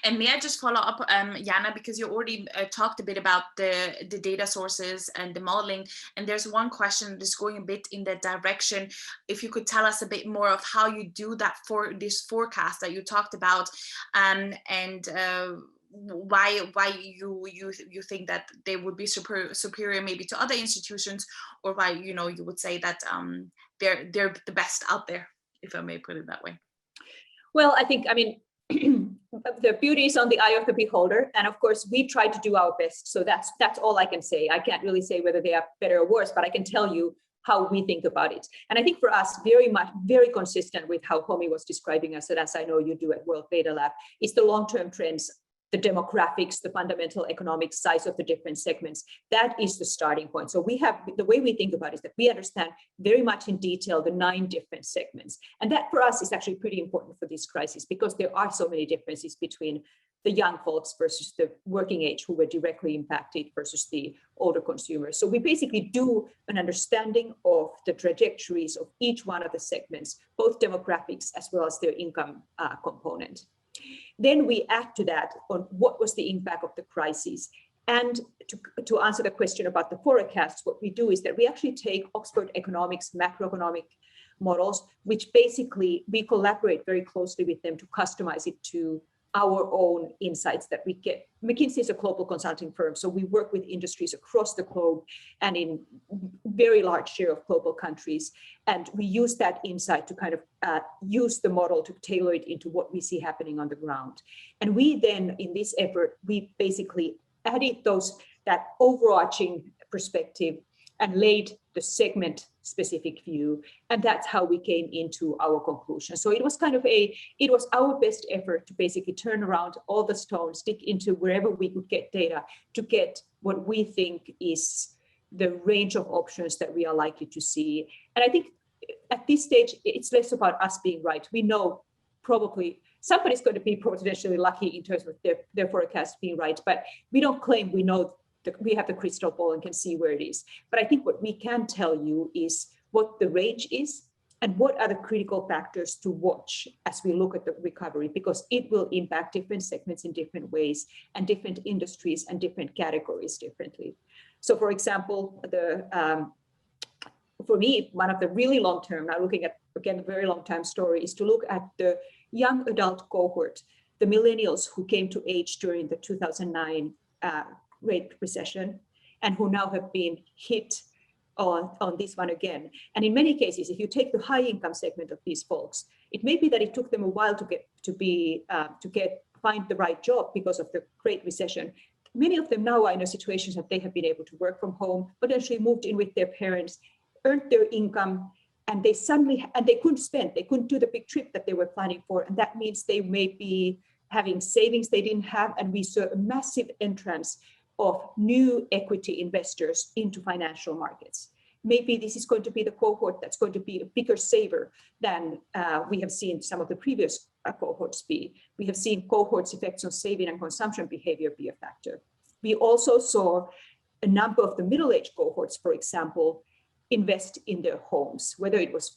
And may I just follow up, Jaana, because you already talked a bit about the data sources and the modeling, and there's one question that's going a bit in that direction. If you could tell us a bit more of how you do that for this forecast that you talked about, and why you think that they would be superior maybe to other institutions, or why you would say that they're the best out there, if I may put it that way. Well, I mean the beauty is on the eye of the beholder, and of course we try to do our best. So that's all I can say. I can't really say whether they are better or worse, but I can tell you how we think about it. And I think for us, very consistent with how Homi was describing us, and as I know you do at World Data Lab, is the long-term trends, the demographics, the fundamental economic size of the different segments. That is the starting point. So we have, the way we think about it is that we understand very much in detail the 9 different segments. And that for us is actually pretty important for this crisis, because there are so many differences between the young folks versus the working age who were directly impacted versus the older consumers. So we basically do an understanding of the trajectories of each one of the segments, both demographics as well as their income component. Then we add to that on what was the impact of the crisis. And to answer the question about the forecasts, what we do is that we actually take Oxford Economics macroeconomic models, which basically we collaborate very closely with them to customize it to our own insights that we get. McKinsey is a global consulting firm, so we work with industries across the globe and in very large share of global countries. And we use that insight to kind of use the model to tailor it into what we see happening on the ground. And we then, in this effort, we basically added that overarching perspective and laid the segment specific view. And that's how we came into our conclusion. So it was kind of it was our best effort to basically turn around all the stones, dig into wherever we could get data to get what we think is the range of options that we are likely to see. And I think at this stage, it's less about us being right. We know probably somebody's going to be potentially lucky in terms of their forecast being right, but we don't claim we know we have the crystal ball and can see where it is. But I think what we can tell you is what the range is and what are the critical factors to watch as we look at the recovery, because it will impact different segments in different ways and different industries and different categories differently. So for example, for me, one of the really long-term, now looking at, again, a very long-term story, is to look at the young adult cohort, the millennials who came to age during the 2009 Great Recession, and who now have been hit on this one again. And in many cases, if you take the high income segment of these folks, it may be that it took them a while to find the right job because of the Great Recession. Many of them now are in a situation that they have been able to work from home, potentially moved in with their parents, earned their income, and they couldn't spend, they couldn't do the big trip that they were planning for. And that means they may be having savings they didn't have, and we saw a massive entrance of new equity investors into financial markets. Maybe this is going to be the cohort that's going to be a bigger saver than we have seen some of the previous cohorts be. We have seen cohorts' effects on saving and consumption behavior be a factor. We also saw a number of the middle-aged cohorts, for example, invest in their homes, whether it was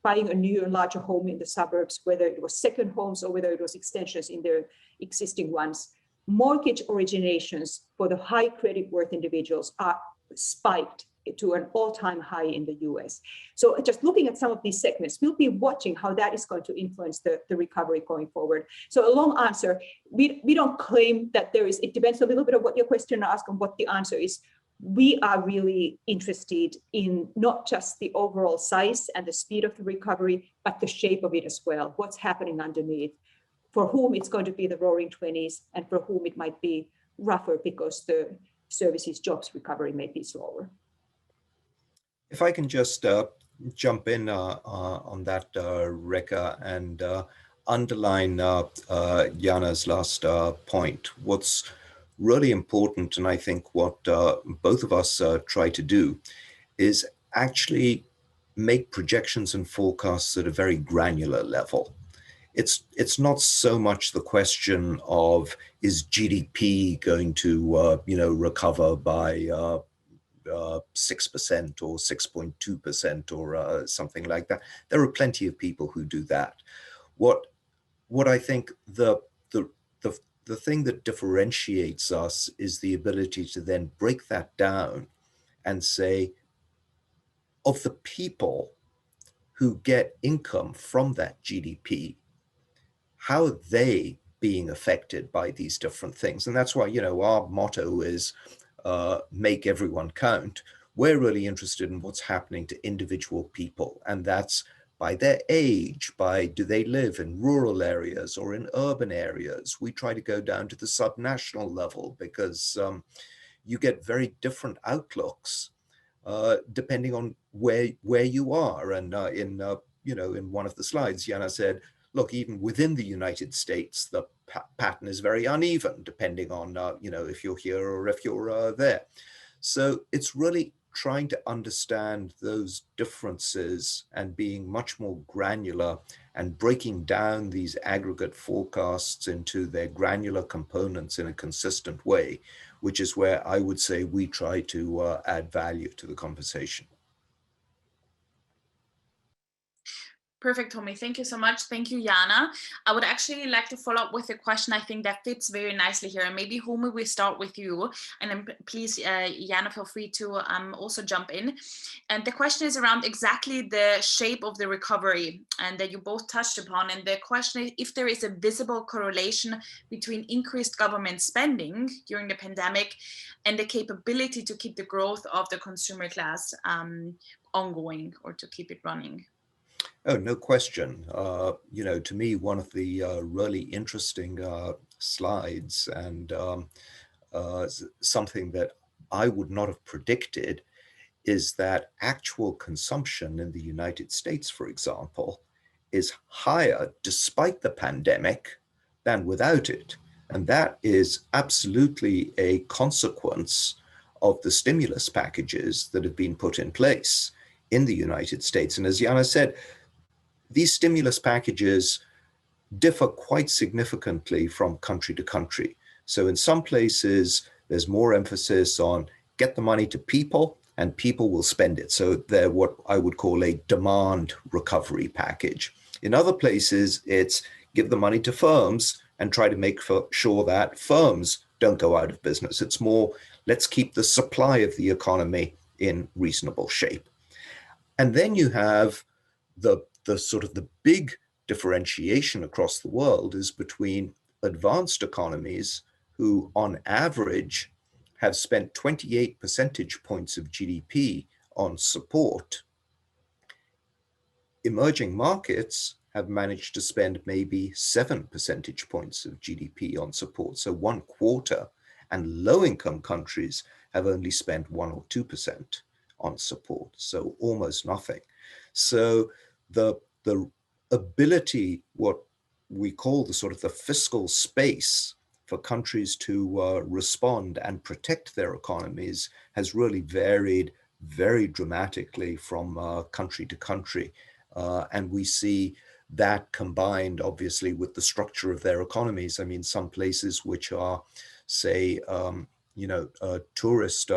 buying a new and larger home in the suburbs, whether it was second homes or whether it was extensions in their existing ones. Mortgage originations for the high credit worth individuals are spiked to an all-time high in the US. So just looking at some of these segments, we'll be watching how that is going to influence the recovery going forward. So a long answer, we don't claim that there is, it depends a little bit on what your question asks and what the answer is. We are really interested in not just the overall size and the speed of the recovery, but the shape of it as well, what's happening underneath. For whom it's going to be the roaring 20s, and for whom it might be rougher because the services jobs recovery may be slower. If I can just jump in on that, Rekha, and underline Jaana's last point. What's really important, and I think what both of us try to do, is actually make projections and forecasts at a very granular level. It's not so much the question of, is GDP going to recover by 6% or 6.2% or something like that. There are plenty of people who do that. What I think the thing that differentiates us is the ability to then break that down and say, of the people who get income from that GDP, how are they being affected by these different things? And that's why, our motto is make everyone count. We're really interested in what's happening to individual people, and that's by their age, by do they live in rural areas or in urban areas. We try to go down to the subnational level because you get very different outlooks depending on where you are. And in one of the slides, Jaana said, look, even within the United States, the pattern is very uneven, depending on, if you're here or if you're there. So it's really trying to understand those differences and being much more granular and breaking down these aggregate forecasts into their granular components in a consistent way, which is where I would say we try to add value to the conversation. Perfect, Homi. Thank you so much. Thank you, Jaana. I would actually like to follow up with a question I think that fits very nicely here. And maybe, Homi, we start with you. And then please, Jaana, feel free to also jump in. And the question is around exactly the shape of the recovery, and that you both touched upon. And the question is if there is a visible correlation between increased government spending during the pandemic and the capability to keep the growth of the consumer class ongoing, or to keep it running. Oh, no question. To me, one of the really interesting slides and something that I would not have predicted is that actual consumption in the United States, for example, is higher despite the pandemic than without it. And that is absolutely a consequence of the stimulus packages that have been put in place in the United States. And as Jaana said, these stimulus packages differ quite significantly from country to country. So in some places, there's more emphasis on get the money to people and people will spend it. So they're what I would call a demand recovery package. In other places, it's give the money to firms and try to make sure that firms don't go out of business. It's more, let's keep the supply of the economy in reasonable shape. And then you have the sort of the big differentiation across the world is between advanced economies who on average have spent 28 percentage points of GDP on support. Emerging markets have managed to spend maybe 7 percentage points of GDP on support, so 1/4, and low-income countries have only spent 1 or 2% on support, so almost nothing. So the ability, what we call the sort of the fiscal space for countries to respond and protect their economies has really varied very dramatically from country to country. And we see that combined, obviously, with the structure of their economies. I mean, some places which are, say, tourist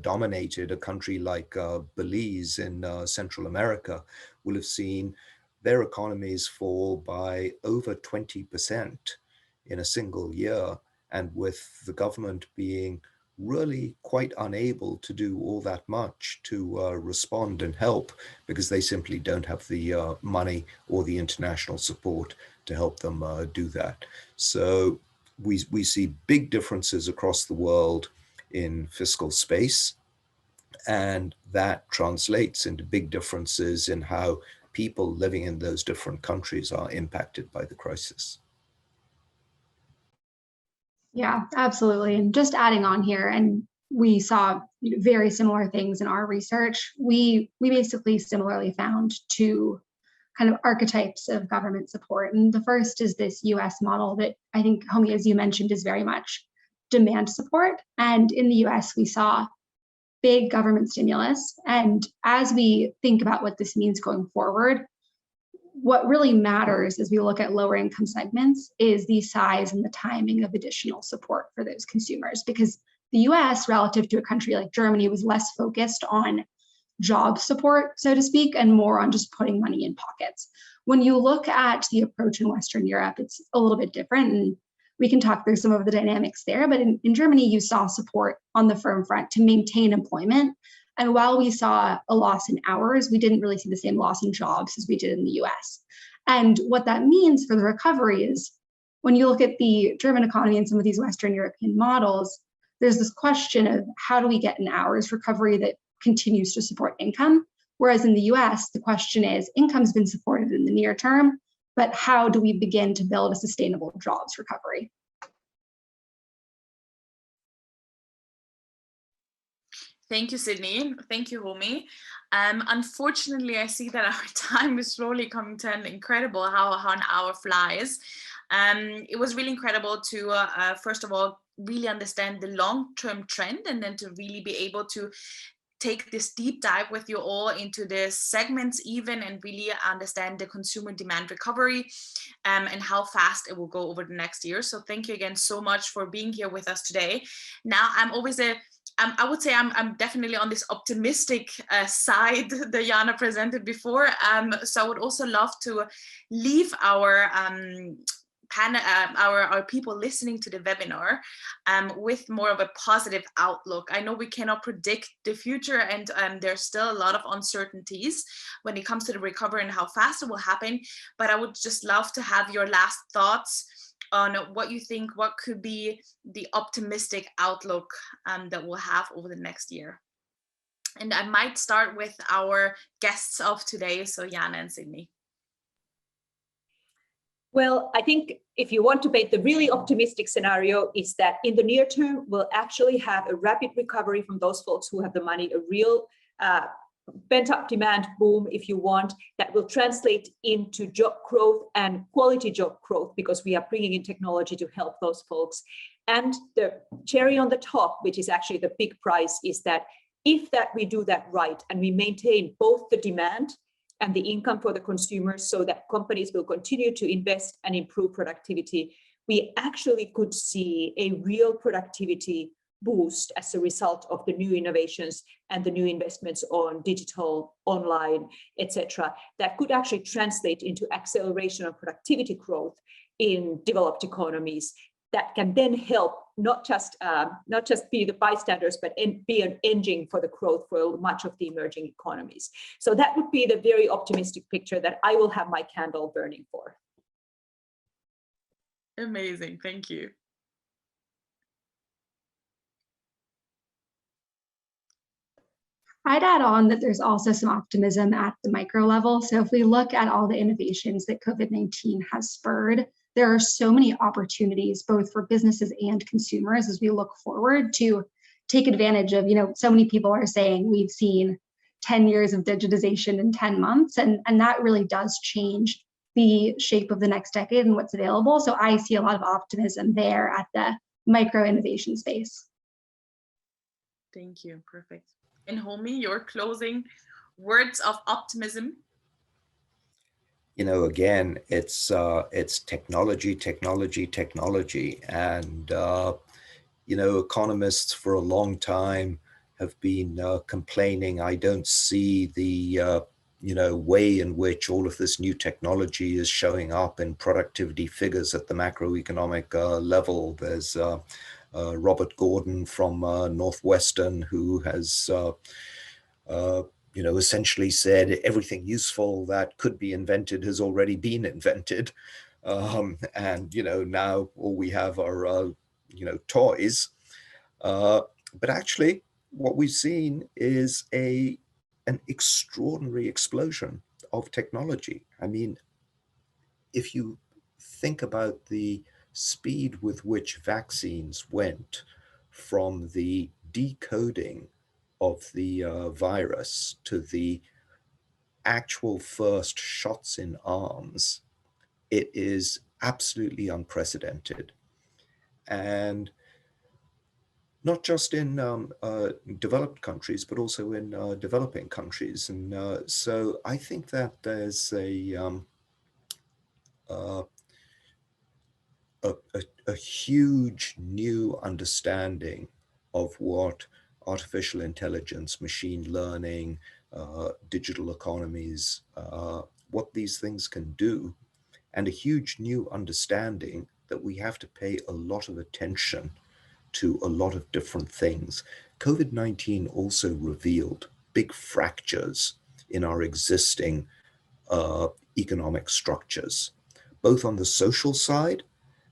dominated, a country like Belize in Central America will have seen their economies fall by over 20% in a single year, and with the government being really quite unable to do all that much to respond and help because they simply don't have the money or the international support to help them do that. So we see big differences across the world in fiscal space, and that translates into big differences in how people living in those different countries are impacted by the crisis. Yeah, absolutely. And just adding on here, and we saw very similar things in our research. We basically similarly found two kind of archetypes of government support. And the first is this US model that I think, Homi, as you mentioned, is very much demand support. And in the US, we saw big government stimulus. And as we think about what this means going forward, what really matters as we look at lower income segments is the size and the timing of additional support for those consumers, because the US, relative to a country like Germany, was less focused on job support, so to speak, and more on just putting money in pockets. When you look at the approach in Western Europe, it's a little bit different, and we can talk through some of the dynamics there. But in Germany, you saw support on the firm front to maintain employment. And while we saw a loss in hours, we didn't really see the same loss in jobs as we did in the US. And what that means for the recovery is when you look at the German economy and some of these Western European models, there's this question of how do we get an hours recovery that continues to support income? Whereas in the US, the question is income's been supported in the near term, but how do we begin to build a sustainable jobs recovery? Thank you, Sydney. Thank you, Homi. Unfortunately, I see that our time is slowly coming to an incredible how an hour flies. It was really incredible to, first of all, really understand the long-term trend, and then to really be able to take this deep dive with you all into the segments even, and really understand the consumer demand recovery and how fast it will go over the next year. So thank you again so much for being here with us today. Now, I'm always a I would say I'm definitely on this optimistic side that Jaana presented before. So I would also love to leave our our people listening to the webinar with more of a positive outlook. I know we cannot predict the future, and there's still a lot of uncertainties when it comes to the recovery and how fast it will happen. But I would just love to have your last thoughts on what you think, what could be the optimistic outlook that we'll have over the next year. And I might start with our guests of today, so Jaana and Sydney. Well, I think if you want to paint the really optimistic scenario, is that in the near term, we'll actually have a rapid recovery from those folks who have the money, a real pent-up demand boom, if you want, that will translate into job growth and quality job growth, because we are bringing in technology to help those folks. And the cherry on the top, which is actually the big prize, is that if we do that right and we maintain both the demand and the income for the consumers, so that companies will continue to invest and improve productivity, we actually could see a real productivity boost as a result of the new innovations and the new investments on digital, online, etc. That could actually translate into acceleration of productivity growth in developed economies that can then help not just be the bystanders, but be an engine for the growth for much of the emerging economies. So that would be the very optimistic picture that I will have my candle burning for. Amazing, thank you. I'd add on that there's also some optimism at the micro level. So if we look at all the innovations that COVID-19 has spurred, there are so many opportunities both for businesses and consumers as we look forward to take advantage of, so many people are saying we've seen 10 years of digitization in 10 months, and that really does change the shape of the next decade and what's available. So I see a lot of optimism there at the micro innovation space. Thank you, perfect. And Homi, your closing words of optimism? Again, it's technology, and economists for a long time have been complaining. I don't see the way in which all of this new technology is showing up in productivity figures at the macroeconomic level. There's Robert Gordon from Northwestern, who has essentially said everything useful that could be invented has already been invented. And, now all we have are, toys. But actually, what we've seen is an extraordinary explosion of technology. I mean, if you think about the speed with which vaccines went from the decoding of the virus to the actual first shots in arms, it is absolutely unprecedented. And not just in developed countries, but also in developing countries. And so I think that there's a huge new understanding of what artificial intelligence, machine learning, digital economies, what these things can do, and a huge new understanding that we have to pay a lot of attention to a lot of different things. COVID-19 also revealed big fractures in our existing economic structures, both on the social side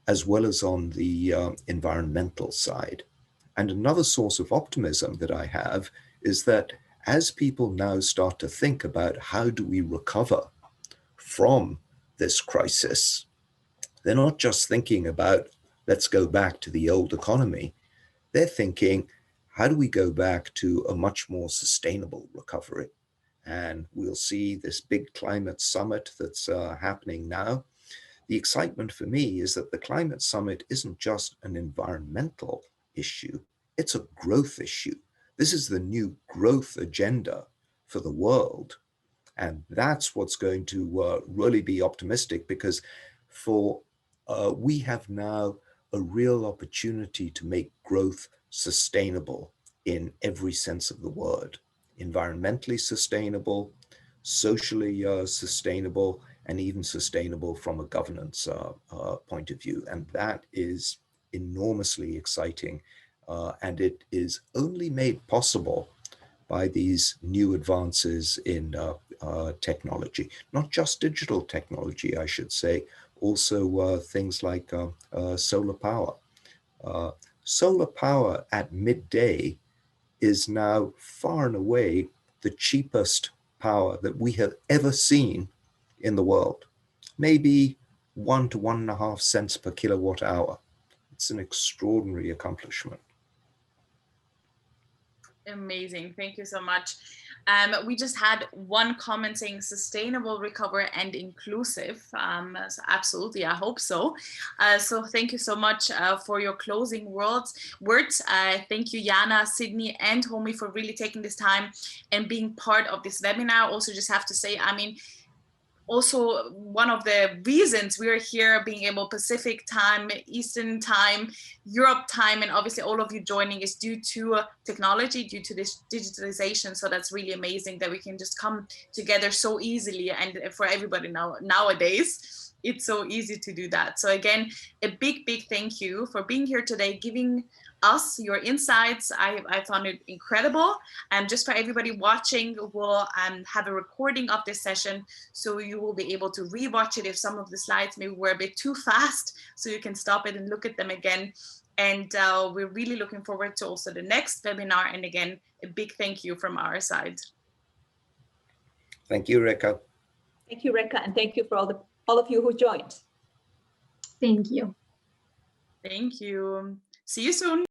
as well as on the environmental side. And another source of optimism that I have is that as people now start to think about how do we recover from this crisis, they're not just thinking about, let's go back to the old economy. They're thinking, how do we go back to a much more sustainable recovery? And we'll see this big climate summit that's happening now. The excitement for me is that the climate summit isn't just an environmental issue, it's a growth issue. This is the new growth agenda for the world. And that's what's going to really be optimistic, because we have now a real opportunity to make growth sustainable in every sense of the word: environmentally sustainable, socially sustainable, and even sustainable from a governance point of view. And that is enormously exciting. And it is only made possible by these new advances in technology, not just digital technology, I should say, also things like solar power. Solar power at midday is now far and away the cheapest power that we have ever seen in the world. Maybe 1 to 1.5 cents per kilowatt hour. It's an extraordinary accomplishment. Amazing. Thank you so much. We just had one comment saying sustainable, recover, and inclusive. So absolutely, I hope so. So thank you so much for your closing words. Thank you, Jaana, Sydney, and Homi for really taking this time and being part of this webinar. Also, just have to say, I mean, also one of the reasons we're here, being able Pacific time, Eastern time, Europe time, and obviously all of you joining, is due to technology, due to this digitalization. So that's really amazing that we can just come together so easily, and for everybody nowadays, it's so easy to do that. So again, a big thank you for being here today, giving us your insights. I found it incredible. And just for everybody watching, we'll have a recording of this session, so you will be able to rewatch it if some of the slides maybe were a bit too fast, so you can stop it and look at them again. And we're really looking forward to also the next webinar. And again, a big thank you from our side. Thank you, Rekha. Thank you, Rekha, and thank you for all of you who joined. Thank you. Thank you. See you soon.